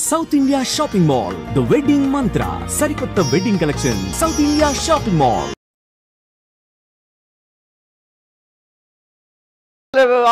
South India Shopping Mall, The Wedding Mantra, Sarikotta Wedding Collection, South India Shopping Mall.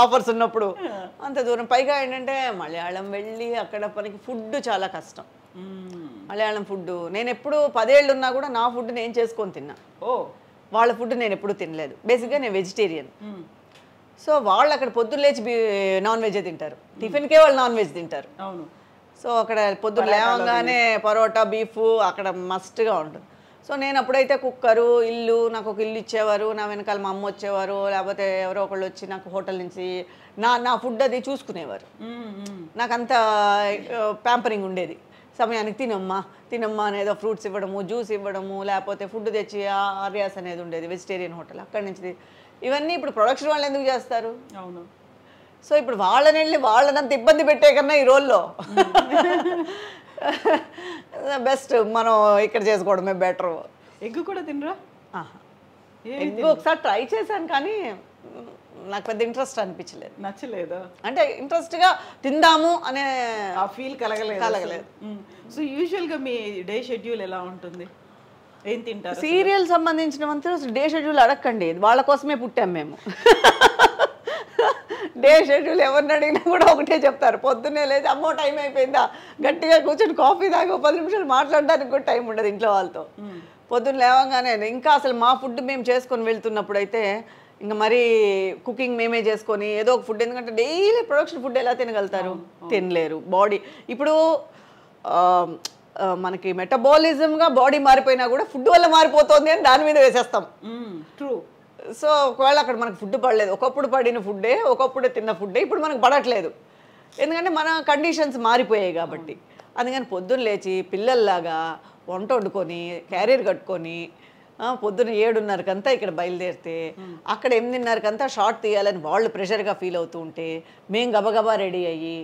Offers ఉన్నప్పుడు అంత దూరం పైగా ఏంటంటే మలయాళం వెళ్ళి అక్కడ మనకి ఫుడ్ చాలా కష్టం. మలయాళం ఫుడ్ నేను ఎప్పుడు 10 ఏళ్ళు ఉన్నా కూడా నా ఫుడ్ నేను చేసుకొని తిన్నా. వాళ్ళ ఫుడ్ నేను ఎప్పుడు తినలేదు. బేసిక్గా నేను వెజిటేరియన్. సో వాళ్ళు అక్కడ పొద్దున్న లేచి నాన్ వెజ్ తింటారు, టిఫిన్కే వాళ్ళు నాన్ వెజ్ తింటారు. అవును. సో అక్కడ పొద్దున్న లేవగానే పరోటా బీఫ్ అక్కడ మస్ట్గా ఉంటుంది. సో నేను అప్పుడైతే కుక్కరు ఇల్లు నాకు ఒక ఇల్లు ఇచ్చేవారు, నా వెనకాల మా అమ్మ వచ్చేవారు, లేకపోతే ఎవరో ఒకళ్ళు వచ్చి నాకు హోటల్ నుంచి నా ఫుడ్ అది చూసుకునేవారు. నాకు అంత ప్యాంపరింగ్ ఉండేది. సమయానికి తినమ్మా అనేదో ఫ్రూట్స్ ఇవ్వడము, జ్యూస్ ఇవ్వడము, లేకపోతే ఫుడ్ తెచ్చి ఆర్యాస్ అనేది ఉండేది వెజిటేరియన్ హోటల్. అక్కడి నుంచి ఇవన్నీ ఇప్పుడు ప్రొడక్షన్ వాళ్ళు ఎందుకు చేస్తారు? అవును. సో ఇప్పుడు వాళ్ళని వెళ్ళి వాళ్ళనంత ఇబ్బంది పెట్టే కన్నా ఈ రోల్లో బెస్ట్ మనం ఇక్కడ చేసుకోవడమే బెటర్. ఎగ్ కూడా తినరా? ఎగ్ ఒకసారి ట్రై చేశాను కానీ నాకు పెద్ద ఇంట్రెస్ట్ అనిపించలేదు. నచ్చలేదు అంటే ఇంట్రెస్ట్గా తిందాము అనే ఆ ఫీల్ కలగలేదు. సో యూజువల్గా మీ డే షెడ్యూల్ ఎలా ఉంటుంది? ఏం తింటారు? సీరియల్ సంబంధించినంత డే షెడ్యూల్ అడగండి, వాళ్ళ కోసమే పుట్టాం మేము. డే షెడ్యూల్ ఎవరిని అడిగినా కూడా ఒకటే చెప్తారు, పొద్దున్నే లేదు అమ్మో టైం అయిపోయిందా, గట్టిగా కూర్చొని కాఫీ తాగి 10 నిమిషాలు మాట్లాడడానికి కూడా టైం ఉండదు ఇంట్లో వాళ్ళతో. పొద్దున్న లేవగానే ఇంకా అసలు మా ఫుడ్ మేము చేసుకొని వెళ్తున్నప్పుడు అయితే ఇంకా మరీ కుకింగ్ మేమే చేసుకొని ఏదో ఒక ఫుడ్, ఎందుకంటే డైలీ ప్రొడక్షన్ ఫుడ్ ఎలా తినగలుగుతారు? తినలేరు. బాడీ ఇప్పుడు మనకి మెటబాలిజంగా బాడీ మారిపోయినా కూడా ఫుడ్ వల్ల మారిపోతుంది అని దాని మీద వేసేస్తాం. ట్రూ. సో ఒకవేళ అక్కడ మనకు ఫుడ్ పడలేదు, ఒకప్పుడు పడిన ఫుడ్డే ఒకప్పుడే తిన్న ఫుడ్డే ఇప్పుడు మనకు పడట్లేదు, ఎందుకంటే మన కండిషన్స్ మారిపోయాయి కాబట్టి. అందుకని పొద్దున్న లేచి పిల్లల్లాగా వంట వండుకొని క్యారియర్ కట్టుకొని పొద్దున్న 7:30కంతా ఇక్కడ బయలుదేరితే అక్కడ 8:30కంతా షార్ట్ తీయాలని వాళ్ళు ప్రెషర్గా ఫీల్ అవుతూ ఉంటే మేము గబగబా రెడీ అయ్యి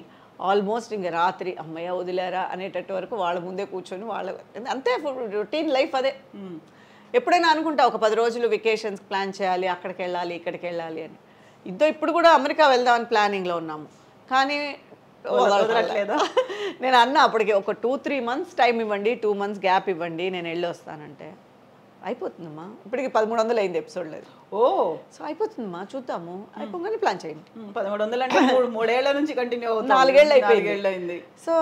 ఆల్మోస్ట్ ఇంకా రాత్రి అమ్మయ్య వదిలేరా అనేటట్టు వరకు వాళ్ళ ముందే కూర్చొని వాళ్ళ అంతే రొటీన్ లైఫ్ అదే. ఎప్పుడైనా అనుకుంటా ఒక 10 రోజులు వెకేషన్స్ ప్లాన్ చేయాలి, అక్కడికి వెళ్ళాలి ఇక్కడికి వెళ్ళాలి అని. ఇప్పుడు కూడా అమెరికా వెళ్దామని ప్లానింగ్లో ఉన్నాము, కానీ వదలట్లేదా? నేను అన్నా అప్పటికి ఒక 2-3 months టైం ఇవ్వండి, 2 months గ్యాప్ ఇవ్వండి, నేను వెళ్ళి వస్తానంటే అయిపోతుందమ్మా. ఇప్పటికి 1300 అయింది ఎపిసోడ్ లేదు. సో అయిపోతుందమ్మా, చూద్దాము, అయిపోగానే ప్లాన్ చేయండి. 1300 అంటే 3 ఏళ్ల నుంచి కంటిన్యూ అవుతుంది, 4 ఏళ్ళు అయిపోయింది. సో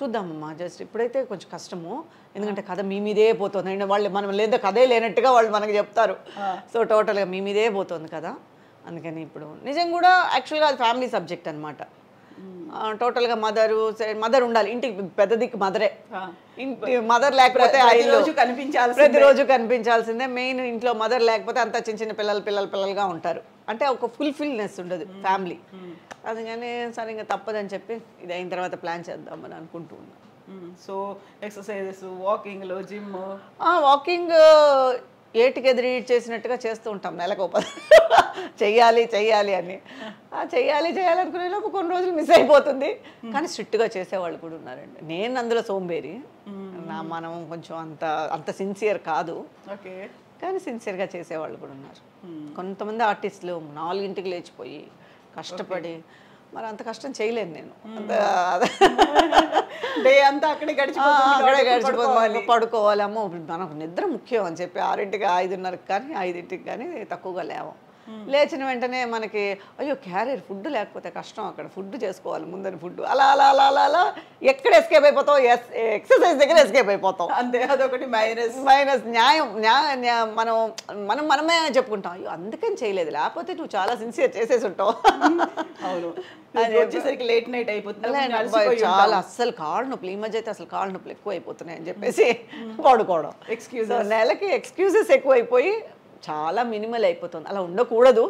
చూద్దామమ్మా, జస్ట్ ఇప్పుడైతే కొంచెం కష్టము, ఎందుకంటే కథ మీ మీదే పోతుంది. వాళ్ళు మనం లేదా కథే లేనట్టుగా వాళ్ళు మనకు చెప్తారు. సో టోటల్గా మీ మీదే పోతుంది కదా, అందుకని ఇప్పుడు నిజం కూడా యాక్చువల్గా అది ఫ్యామిలీ సబ్జెక్ట్ అనమాట. టోటల్గా మదర్ ఉండాలి, ఇంటికి పెద్ద దిక్కు మదరే. ఇంటి మదర్ లేకపోతే ప్రతిరోజు కనిపించాల్సిందే. మెయిన్ ఇంట్లో మదర్ లేకపోతే అంతా చిన్న చిన్న పిల్లలుగా ఉంటారు, అంటే ఒక ఫుల్ఫిల్నెస్ ఉండదు ఫ్యామిలీ. అందుకని సరే ఇంకా తప్పదని చెప్పి ఇది అయిన తర్వాత ప్లాన్ చేద్దామని అనుకుంటూ ఉన్నాను. సో ఎక్సర్సైజెస్, వాకింగ్లో, జిమ్. వాకింగ్ ఏటికి ఎదురు చేసినట్టుగా చేస్తూ ఉంటాం, నెలకు చెయ్యాలి అని. చెయ్యాలి అనుకునే లోపు కొన్ని రోజులు మిస్ అయిపోతుంది, కానీ స్ట్రిక్ట్గా చేసేవాళ్ళు కూడా ఉన్నారండి. నేను అందులో సోంబేరి, మనం కొంచెం అంత సిన్సియర్ కాదు, కానీ సిన్సియర్గా చేసేవాళ్ళు కూడా ఉన్నారు. కొంతమంది ఆర్టిస్టులు 4ంటికి లేచిపోయి కష్టపడి, మరి అంత కష్టం చేయలేను నేను. డే అంతా అక్కడే గడిచిపోవాలి, పడుకోవాలి. అమ్మో మనకు నిద్ర ముఖ్యం అని చెప్పి 6ంటికి 5:30కి కానీ 5ంటికి కానీ తక్కువగా లేవం. లేచిన వెంటనే మనకి అయ్యో క్యారియర్ ఫుడ్ లేకపోతే కష్టం, అక్కడ ఫుడ్ చేసుకోవాలి ముందని ఫుడ్, అలా అలా అలా అలా అలా ఎక్కడ ఎస్కేప్ అయిపోతాం, ఎక్సర్సైజ్ దగ్గర ఎస్కేప్ అయిపోతాం. అంతే, అదొకటి మైనస్. మనమే చెప్పుకుంటాం అయ్యో అందుకని చేయలేదు, లేకపోతే నువ్వు చాలా సిన్సియర్ చేసేసి ఉంటావు. అవును, వచ్చేసరికి లేట్ నైట్ అయిపోతుంది, చాలా అస్సలు కాళ్ళు నొప్పులు. ఈ మధ్య అయితే అసలు కాళ్ళు నొప్పులు ఎక్కువ అయిపోతున్నాయి అని చెప్పేసి పడుకోవడం. నెలకి ఎక్స్క్యూజెస్ ఎక్కువైపోయి చాలా మినిమల్ అయిపోతుంది. అలా ఉండకూడదు,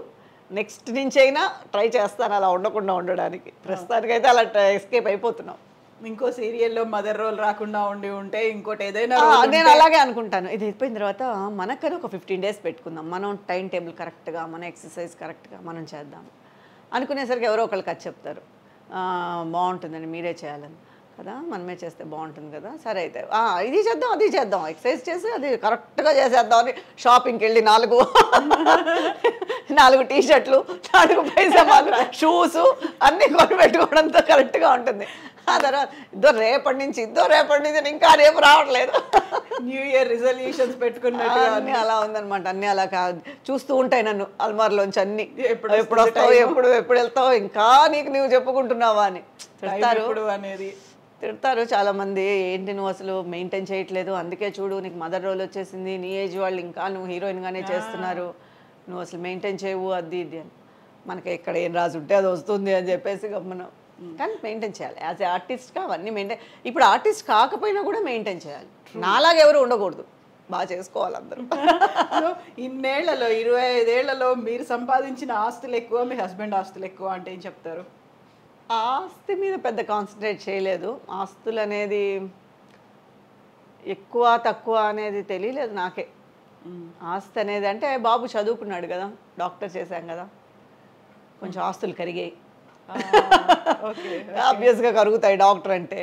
నెక్స్ట్ నుంచి అయినా ట్రై చేస్తాను అలా ఉండకుండా ఉండడానికి. ప్రస్తుతానికైతే అలా ఎస్కేప్ అయిపోతున్నాం. ఇంకో సీరియల్లో మదర్ రోల్ రాకుండా ఉంటే ఇంకోటి ఏదైనా నేను అలాగే అనుకుంటాను. ఇది అయిపోయిన తర్వాత మనకని ఒక 15 days పెట్టుకుందాం, మనం టైం టేబుల్ కరెక్ట్గా, మన ఎక్సర్సైజ్ కరెక్ట్గా మనం చేద్దాం అనుకునేసరికి ఎవరో ఒకళ్ళు కథ చెప్తారు, బాగుంటుందని మీరే చేయాలని కదా, మనమే చేస్తే బాగుంటుంది కదా, సరే అయితే ఇది చేద్దాం అది చేద్దాం, ఎక్సర్సైజ్ చేసి అది కరెక్ట్గా చేసేద్దామని షాపింగ్కి వెళ్ళి 4 టీ-షర్ట్లు, 4 పైజామాలు, షూస్ అన్నీ కొని పెట్టుకోవడంతో కరెక్ట్గా ఉంటుంది. ఆ తర్వాత రేపటి నుంచి ఇంకా రేపు రావట్లేదు. న్యూ ఇయర్ రిజల్యూషన్స్ పెట్టుకున్నట్టు అన్నీ అలా ఉందన్నమాట. అన్నీ అలా చూస్తూ ఉంటాయి నన్ను అల్మార్లోంచి అన్నీ. ఎప్పుడు వస్తావు, ఎప్పుడు వెళ్తావు, ఇంకా నువ్వు చెప్పుకుంటున్నావా అని తిడతారు చాలా మంది. ఏంటి నువ్వు అసలు మెయింటైన్ చేయట్లేదు, అందుకే చూడు నీకు మదర్ రోల్ వచ్చేసింది, నీ ఏజ్ వాళ్ళు ఇంకా నువ్వు హీరోయిన్గానే చేస్తున్నారు, నువ్వు అసలు మెయింటైన్ చేయవు అది ఇది అని. మనకి ఎక్కడ ఏం రాసి ఉంటే అది వస్తుంది అని చెప్పేసి మనం కానీ మెయింటైన్ చేయాలి. యాజ్ ఏ ఆర్టిస్ట్గా అవన్నీ మెయింటైన్. ఇప్పుడు ఆర్టిస్ట్ కాకపోయినా కూడా మెయింటైన్ చేయాలి. నాలాగా ఎవరు ఉండకూడదు, బాగా చేసుకోవాలి అందరూ. ఇన్నేళ్లలో 25 ఏళ్లలో మీరు సంపాదించిన ఆస్తులు ఎక్కువ, మీ హస్బెండ్ ఆస్తులు ఎక్కువ అంటే ఏం చెప్తారు? ఆస్తి మీద పెద్ద కాన్సన్ట్రేట్ చేయలేదు. ఆస్తులు అనేది ఎక్కువ తక్కువ అనేది తెలియలేదు నాకే. ఆస్తి అనేది అంటే బాబు చదువుకున్నాడు కదా, డాక్టర్ చేశాం కదా, కొంచెం ఆస్తులు కరిగాయి. ఆబ్వియస్గా కరుగుతాయి డాక్టర్ అంటే.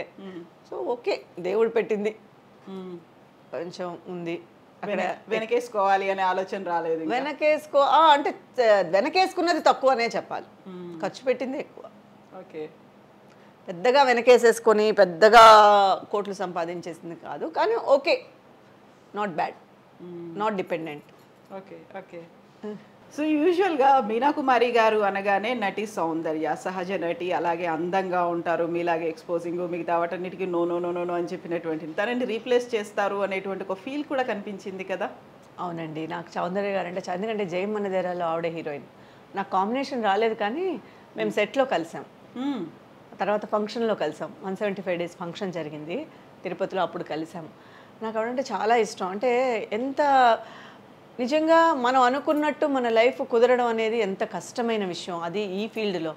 సో ఓకే, దేవుడు పెట్టింది కొంచెం ఉంది అక్కడ. వెనకేసుకోవాలి అనే ఆలోచన రాలేదు? అంటే వెనకేసుకున్నది తక్కువనే చెప్పాలి, ఖర్చు పెట్టింది ఎక్కువ. ఓకే, పెద్దగా వెనకేసేసుకొని పెద్దగా కోట్లు సంపాదించేసింది కాదు, కానీ okay, not bad, not dependent. Okay okay. So యూజువల్గా మీనా కుమారి గారు అనగానే నటి సౌందర్య, సహజ నటి, అలాగే అందంగా ఉంటారు, మీలాగే ఎక్స్పోజింగ్, మిగతా వాటన్నిటికీ నో నో నో నో అని చెప్పినటువంటి తనని రీప్లేస్ చేస్తారు అనేటువంటి ఒక ఫీల్ కూడా కనిపించింది కదా? అవునండి, నాకు సౌందర్య గారు అంటే ఎందుకంటే జయమన్నదేరాలో ఆవిడే హీరోయిన్. నాకు కాంబినేషన్ రాలేదు, కానీ మేము సెట్లో కలిసాం, తర్వాత ఫంక్షన్లో కలిసాం. 175 days ఫంక్షన్ జరిగింది తిరుపతిలో, అప్పుడు కలిసాం. నాకు ఆవిడంటే చాలా ఇష్టం. అంటే ఎంత నిజంగా మనం అనుకున్నట్టు మన లైఫ్ కుదరడం అనేది ఎంత కష్టమైన విషయం అది ఈ ఫీల్డ్లో.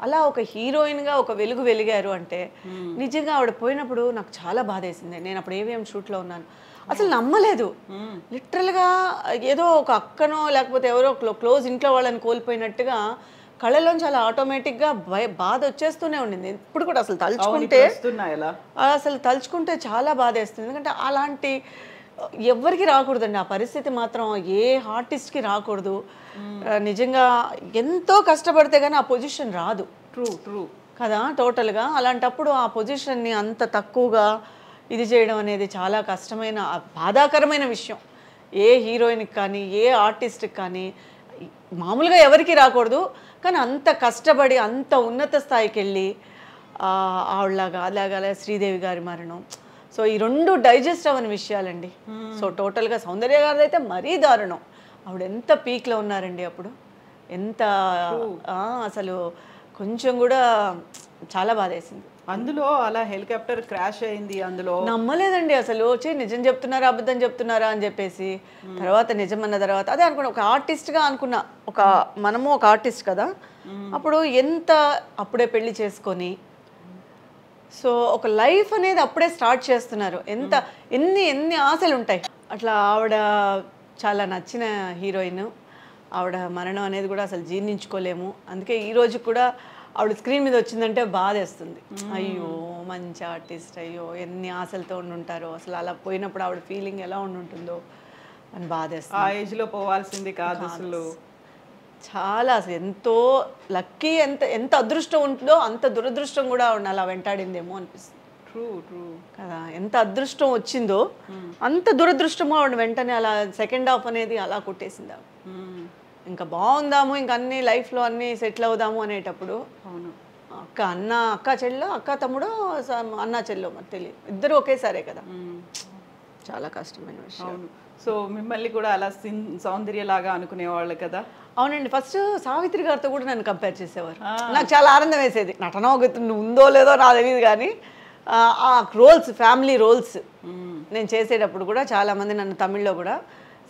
అలా ఒక హీరోయిన్గా ఒక వెలుగు వెలిగారు అంటే నిజంగా ఆవిడ పోయినప్పుడు నాకు చాలా బాధ వేసింది. నేను అప్పుడు ఏవిఎం షూట్లో ఉన్నాను, అసలు నమ్మలేదు. లిటరల్గా ఏదో ఒక అక్కనో లేకపోతే ఎవరో క్లోజ్ ఇంట్లో వాళ్ళని కోల్పోయినట్టుగా కళ్ళలోంచి అలా ఆటోమేటిక్గా బాధ వచ్చేస్తూనే ఉండింది. ఇప్పుడు కూడా అసలు తలుచుకుంటే చాలా బాధ వేస్తుంది. ఎందుకంటే అలాంటి ఎవరికి రాకూడదండి ఆ పరిస్థితి, మాత్రం ఏ ఆర్టిస్ట్కి రాకూడదు. నిజంగా ఎంతో కష్టపడితే కానీ ఆ పొజిషన్ రాదు. ట్రూ కదా టోటల్గా. అలాంటప్పుడు ఆ పొజిషన్ని అంత తక్కువగా ఇది చేయడం అనేది చాలా కష్టమైన బాధాకరమైన విషయం. ఏ హీరోయిన్కి కానీ ఏ ఆర్టిస్ట్కి కానీ మామూలుగా ఎవరికి రాకూడదు, కానీ అంత కష్టపడి అంత ఉన్నత స్థాయికి వెళ్ళి ఆవిడలాగా అలాగే శ్రీదేవి గారి మరణం. సో ఈ రెండు డైజెస్ట్ అవ్వని విషయాలండి. సో టోటల్గా సౌందర్య గారిది అయితే మరీ దారుణం. ఆవిడ ఎంత పీక్లో ఉన్నారండి అప్పుడు, ఎంత అసలు కొంచెం కూడా చాలా బాధ వేసింది. అందులో అలా హెలికాప్టర్ క్రాష్ అయింది, అందులో నమ్మలేదండి అసలు. నిజం చెప్తున్నారా అబద్ధం చెప్తున్నారా అని చెప్పేసి తర్వాత నిజం అన్న తర్వాత అదే అనుకున్నా, ఒక ఆర్టిస్ట్గా అనుకున్నా. మనము ఒక ఆర్టిస్ట్ కదా, అప్పుడు ఎంత అప్పుడే పెళ్లి చేసుకొని సో ఒక లైఫ్ అనేది అప్పుడే స్టార్ట్ చేస్తున్నారు. ఎన్ని ఆశలు ఉంటాయి. అట్లా ఆవిడ చాలా నచ్చిన హీరోయిన్. ఆవిడ మరణం అనేది కూడా అసలు జీర్ణించుకోలేము. అందుకే ఈరోజు కూడా ఆవిడ స్క్రీన్ మీద వచ్చిందంటే బాధేస్తుంది. అయ్యో మంచి ఆర్టిస్ట్, అయ్యో ఎన్ని ఆశలతో ఉంటారో, అసలు అలా పోయినప్పుడు ఆవిడ ఫీలింగ్ ఎలా ఉంటుందో అని బాధేస్తుంది. ఆ ఏజ్లో పోవాల్సింది కాదు అసలు. చాలా అసలు ఎంతో లక్కీ, ఎంత అదృష్టం ఉంటుందో అంత దురదృష్టం కూడా అలా వెంటాడిందేమో అనిపిస్తుంది. ట్రూ కదా, ఎంత అదృష్టం వచ్చిందో అంత దురదృష్టమో ఆవిడ వెంటనే అలా సెకండ్ హాఫ్ అనేది అలా కొట్టేసింది. ఇంకా బాగుందాము, ఇంకా అన్ని లైఫ్లో అన్నీ సెటిల్ అవుదాము అనేటప్పుడు అక్క చెల్లో, అక్క తమ్ముడో, అన్న చెల్లో మరి తెలియదు, ఇద్దరు ఒకేసారే కదా, చాలా కష్టమైన విషయం. సో మిమ్మల్ని కూడా అలా సౌందర్యలాగా అనుకునేవాళ్ళు కదా? అవునండి, ఫస్ట్ సావిత్రి గారితో కూడా నన్ను కంపేర్ చేసేవారు. నాకు చాలా ఆనందం వేసేది. నటన ఉందో లేదో నాకు తెలియదు, కానీ ఆ రోల్స్, ఫ్యామిలీ రోల్స్ నేను చేసేటప్పుడు కూడా చాలామంది నన్ను తమిళ్లో కూడా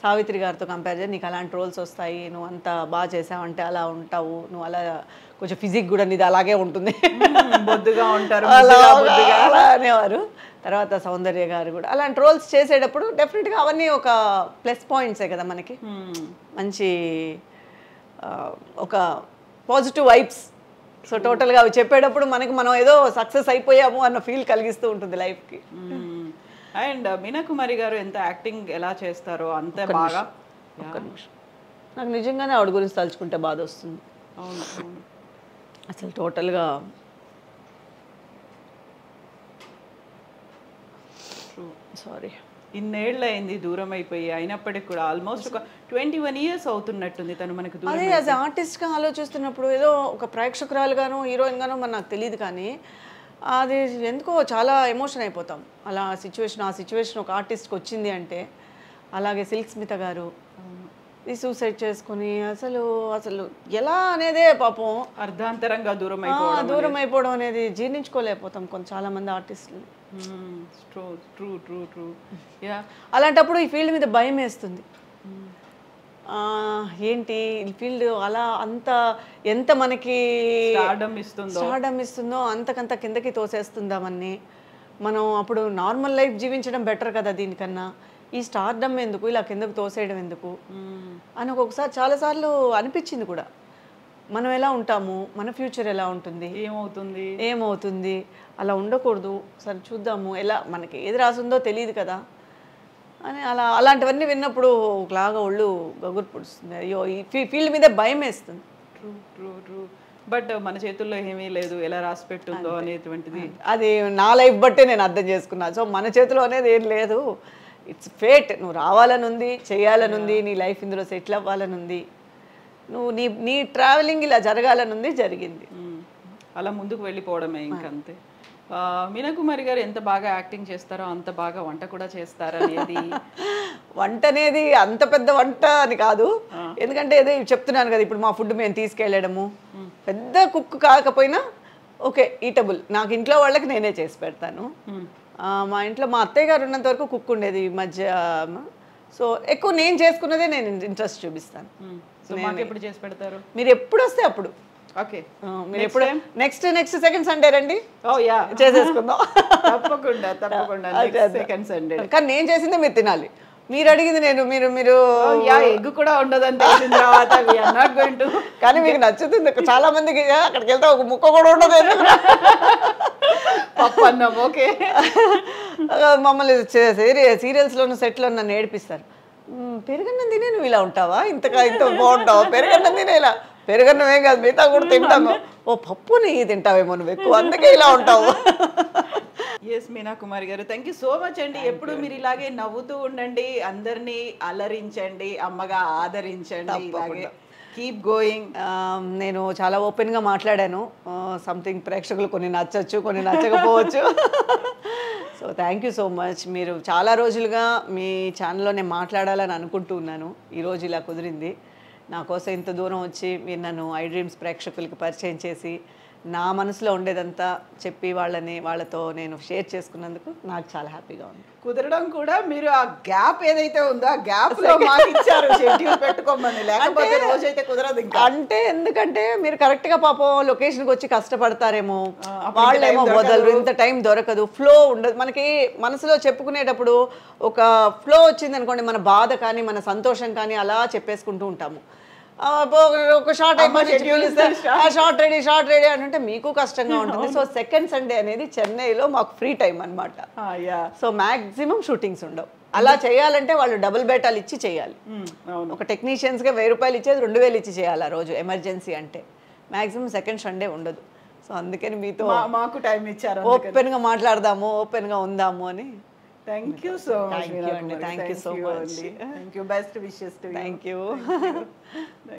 సావిత్రి గారితో కంపేర్ చేసి, నీకు అలాంటి రోల్స్ వస్తాయి, నువ్వు అంత బాగా చేసావంటే అలా ఉంటావు, నువ్వు అలా కొంచెం ఫిజిక్ కూడా నీది అలాగే ఉంటుంది, బొద్దుగా ఉంటారు అలా అనేవారు. తర్వాత సౌందర్య గారు కూడా అలాంటి రోల్స్ చేసేటప్పుడు డెఫినెట్గా అవన్నీ ఒక ప్లస్ పాయింట్సే కదా మనకి, మంచి ఒక పాజిటివ్ వైబ్స్. సో టోటల్గా అవి చెప్పేటప్పుడు మనం ఏదో సక్సెస్ అయిపోయాము అన్న ఫీల్ కలిగిస్తూ ఉంటుంది లైఫ్కి. అండ్ మీనా కుమారి గారు ఎంత యాక్టింగ్ ఎలా చేస్తారో అంతే బాగా. ఒక్క నిమిషం, నాకు నిజంగానే ఆవిడ గురించి తలుచుకుంటే బాధ వస్తుంది. అవును, అసలు టోటల్గా సారీ. ఇన్నేళ్ళయింది దూరం అయిపోయి, అయినప్పటికి కూడా ఆల్మోస్ట్ ఒక 21 years అవుతున్నట్టుంది తను మనకు దూరం. అదే యాజ్ ఆర్టిస్ట్గా ఆలోచిస్తున్నప్పుడు ఏదో ఒక ప్రేక్షకురాలుగాను హీరోయిన్గాను మరి నాకు తెలియదు, కానీ అది ఎందుకో చాలా ఎమోషన్ అయిపోతాం అలా ఆ సిచ్యువేషన్ ఒక ఆర్టిస్ట్కి వచ్చింది అంటే. అలాగే సిల్క్ స్మిత గారు ఈ సూసైడ్ చేసుకుని అసలు ఎలా అనేదే పాపం అర్ధాంతరంగా దూరం అయిపోవడం అనేది జీర్ణించుకోలేకపోతాం చాలామంది ఆర్టిస్టులు. అలాంటప్పుడు ఈ ఫీల్డ్ మీద భయం వేస్తుంది. ఏంటి ఈ ఫీల్డ్ అలా ఎంత మనకి స్టార్డమ్ ఇస్తుందో అంతకంత కిందకి తోసేస్తుందామని. మనం అప్పుడు నార్మల్ లైఫ్ జీవించడం బెటర్ కదా దీనికన్నా, ఈ స్టార్డమ్ ఎందుకు, ఇలా కిందకు తోసేయడం ఎందుకు అని ఒక్కొక్కసారి చాలాసార్లు అనిపించింది కూడా. మనం ఎలా ఉంటాము, మన ఫ్యూచర్ ఎలా ఉంటుంది, ఏమవుతుంది, అలా ఉండకూడదు, సరే చూద్దాము, ఎలా మనకి ఏది రాసిందో తెలియదు కదా అని అలాంటివన్నీ విన్నప్పుడు ఒకలాగా ఒళ్ళు గగురు పొడుస్తుంది. అయ్యో ఈ ఫీల్డ్ మీద భయం వేస్తుంది. బట్ మన చేతుల్లో ఏమీ లేదు, ఎలా రాసి పెట్టుందో అనేటువంటిది అది నా లైఫ్ బట్టే నేను అర్థం చేసుకున్నాను. సో మన చేతిలో అనేది ఏం లేదు, ఇట్స్ ఫేట్. నువ్వు రావాలని ఉంది, చేయాలని ఉంది, నీ లైఫ్ ఇందులో సెటిల్ అవ్వాలని ఉంది, నువ్వు నీ ట్రావెలింగ్ ఇలా జరగాలని ఉంది, జరిగింది. అలా ముందుకు వెళ్ళిపోవడమే ఇంకంతే. మీనాకుమారి గారు ఎంత బాగా యాక్టింగ్ చేస్తారో అంత బాగా వంట కూడా చేస్తారో అనేది. వంట అనేది అంత పెద్ద వంట అని కాదు, ఎందుకంటే అదే చెప్తున్నాను కదా, ఇప్పుడు మా ఫుడ్ మేము తీసుకెళ్ళడము పెద్ద కుక్ కాకపోయినా ఓకే ఈటబుల్. నాకు ఇంట్లో వాళ్ళకి నేనే చేసి పెడతాను. మా ఇంట్లో మా అత్తయ్య గారు ఉన్నంత వరకు కుక్ ఉండేది ఈ మధ్య. సో ఎక్కువ నేను చేసుకున్నదే నేను ఇంట్రెస్ట్ చూపిస్తాను. ఎప్పుడు చేసి పెడతారు? మీరు ఎప్పుడు వస్తే అప్పుడు. ఓకే, మీరు ఎప్పుడు నెక్స్ట్ సెకండ్ సండే రండి, చేసేసుకుందాం. తప్పకుండా సెకండ్ సండే. కానీ నేను చేసిందే మీరు తినాలి, మీరు అడిగింది నేను మీరు ఎగ్ కూడా ఉండదని తెలిసిన తర్వాత కానీ మీకు నచ్చుతుంది. చాలా మందికి అక్కడికి వెళ్తే ఒక ముక్క కూడా ఉండదు. పప్పు అన్నం ఓకే. మమ్మల్ని సీరియల్స్లోను సెట్లో నన్ను ఏడిపిస్తారు. పెరుగన్నం తినే నువ్వు ఇలా ఉంటావా, ఇంత బాగుంటావా, పెరుగన్నం తినే ఇలా. పెరుగన్నం ఏం కాదు, మిగతా కూడా తింటాము. ఓ పప్పు నెయ్యి తింటావేమో నువ్వు ఎక్కువ, అందుకే ఇలా ఉంటావు. ఎస్ మీనాకుమారి గారు, థ్యాంక్ యూ సో మచ్ అండి. ఎప్పుడు మీరు ఇలాగే నవ్వుతూ ఉండండి, అందరినీ అలరించండి, అమ్మగా ఆదరించండి, ఇలాగే కీప్ గోయింగ్. నేను చాలా ఓపెన్గా మాట్లాడాను. సంథింగ్ ప్రేక్షకులు కొన్ని నచ్చచ్చు, కొన్ని నచ్చకపోవచ్చు. So thank you so much. మీరు చాలా రోజులుగా మీ ఛానల్లో నేను మాట్లాడాలని అనుకుంటూ ఉన్నాను, ఈరోజు ఇలా కుదిరింది. నా కోసం ఇంత దూరం వచ్చి మీరు నన్ను ఐ డ్రీమ్స్ ప్రేక్షకులకి పరిచయం చేసి నా మనసులో ఉండేదంతా చెప్పి వాళ్ళతో నేను షేర్ చేసుకున్నందుకు నాకు చాలా హ్యాపీగా ఉంది. కుదరడం కూడా మీరు ఆ గ్యాప్ ఏదైతే ఉందో ఆ గ్యాప్ లో మాకు ఇచ్చారు షెడ్యూల్ పెట్టుకోమని, లేకపోతే రోజైతే కుదరదు ఇంకా. అంటే ఎందుకంటే మీరు కరెక్ట్ గా పాపం లొకేషన్కి వచ్చి కష్టపడతారేమో, వాళ్ళేమో వదలరు, ఇంత టైం దొరకదు, ఫ్లో ఉండదు. మనకి మనసులో చెప్పుకునేటప్పుడు ఒక ఫ్లో వచ్చింది అనుకోండి, మన బాధ కానీ మన సంతోషం కానీ అలా చెప్పేసుకుంటూ ఉంటాము. ఒక షార్ట్ షార్ట్ రెడీ అని అంటే మీకు కష్టంగా ఉంటుంది. సో సెకండ్ సండే అనేది చెన్నైలో మాకు ఫ్రీ టైం అనమాట. సో మ్యాక్సిమం షూటింగ్స్ ఉండవు. అలా చేయాలంటే వాళ్ళు డబుల్ బేటాలు ఇచ్చి చేయాలి. ఒక టెక్నీషియన్స్గా 1000 రూపాయలు ఇచ్చేది 2000 ఇచ్చి చేయాలి ఆ రోజు, ఎమర్జెన్సీ అంటే. మ్యాక్సిమం సెకండ్ సండే ఉండదు. సో అందుకని మీతో మాకు టైం ఇచ్చారు, ఓపెన్గా మాట్లాడదాము, ఓపెన్గా ఉందాము అని. Thank you so much. Thank you అండి, thank you so much. Thank you, best wishes to you. Thank you.